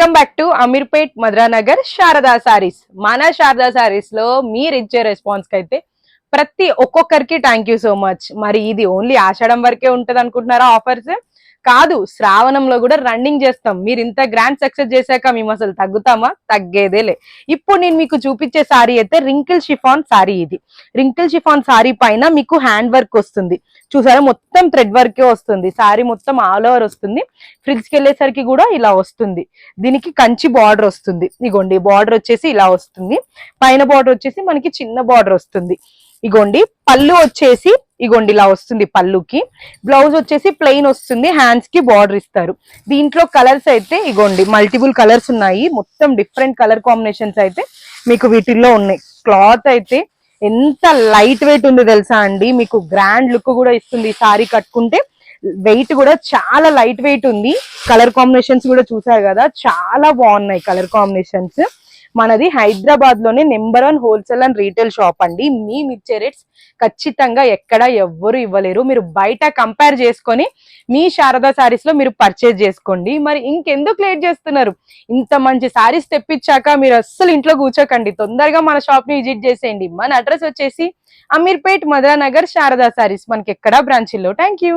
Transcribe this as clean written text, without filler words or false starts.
Welcome back to Ameerpet Madhuranagar Sharada saris. మన శారదా సారీస్ లో మీరు ఇచ్చే రెస్పాన్స్ కి అయితే ప్రతి ఒక్కొక్కరికి థ్యాంక్ యూ సో మచ్. మరి ఇది ఓన్లీ ఆషాఢం వరకే ఉంటది అనుకుంటున్నారా ఆఫర్స్? కాదు, శ్రావణంలో కూడా రన్నింగ్ చేస్తాం. మీరు ఇంత గ్రాండ్ సక్సెస్ చేశాక మేము అసలు తగ్గుతామా? తగ్గేదేలే. ఇప్పుడు నేను మీకు చూపించే సారీ అయితే రింకిల్ షిఫాన్ సారీ. ఇది రింకిల్ షిఫాన్ సారీ పైన మీకు హ్యాండ్ వర్క్ వస్తుంది. చూసారా, మొత్తం థ్రెడ్ వర్కే వస్తుంది. సారీ మొత్తం ఆల్ ఓవర్ వస్తుంది. ఫ్రిడ్జ్ కి వెళ్ళేసరికి కూడా ఇలా వస్తుంది. దీనికి కంచి బార్డర్ వస్తుంది. ఇగోండి, బార్డర్ వచ్చేసి ఇలా వస్తుంది. పైన బార్డర్ వచ్చేసి మనకి చిన్న బార్డర్ వస్తుంది. ఇగోండి, పళ్ళు వచ్చేసి ఇగోండి ఇలా వస్తుంది. పళ్ళుకి బ్లౌజ్ వచ్చేసి ప్లెయిన్ వస్తుంది. హ్యాండ్స్ కి బార్డర్ ఇస్తారు. దీంట్లో కలర్స్ అయితే ఇగోండి మల్టిపుల్ కలర్స్ ఉన్నాయి. మొత్తం డిఫరెంట్ కలర్ కాంబినేషన్స్ అయితే మీకు వీటిల్లో ఉన్నాయి. క్లాత్ అయితే ఎంత లైట్ వెయిట్ ఉంది తెలుసా అండి. మీకు గ్రాండ్ లుక్ కూడా ఇస్తుంది. సారీ కట్టుకుంటే వెయిట్ కూడా చాలా లైట్ వెయిట్ ఉంది. కలర్ కాంబినేషన్స్ కూడా చూసారు కదా, చాలా బాగున్నాయి కలర్ కాంబినేషన్స్. మనది హైదరాబాద్ లోనే number 1 wholesale and retail shop అండి. మేము ఇచ్చే రేట్స్ ఖచ్చితంగా ఎక్కడ ఎవ్వరు ఇవ్వలేరు. మీరు బయట కంపేర్ చేసుకొని మీ శారదా సారీస్ లో మీరు పర్చేజ్ చేసుకోండి. మరి ఇంకెందుకు లేట్ చేస్తున్నారు? ఇంత మంచి సారీస్ తెప్పించాక మీరు అస్సలు ఇంట్లో కూర్చోకండి. తొందరగా మన షాప్ ని విజిట్ చేసేయండి. మన అడ్రస్ వచ్చేసి అమీర్పేట్ మధురానగర్ శారదా సారీస్. మనకి ఎక్కడా బ్రాంచ్ లో. Thank you.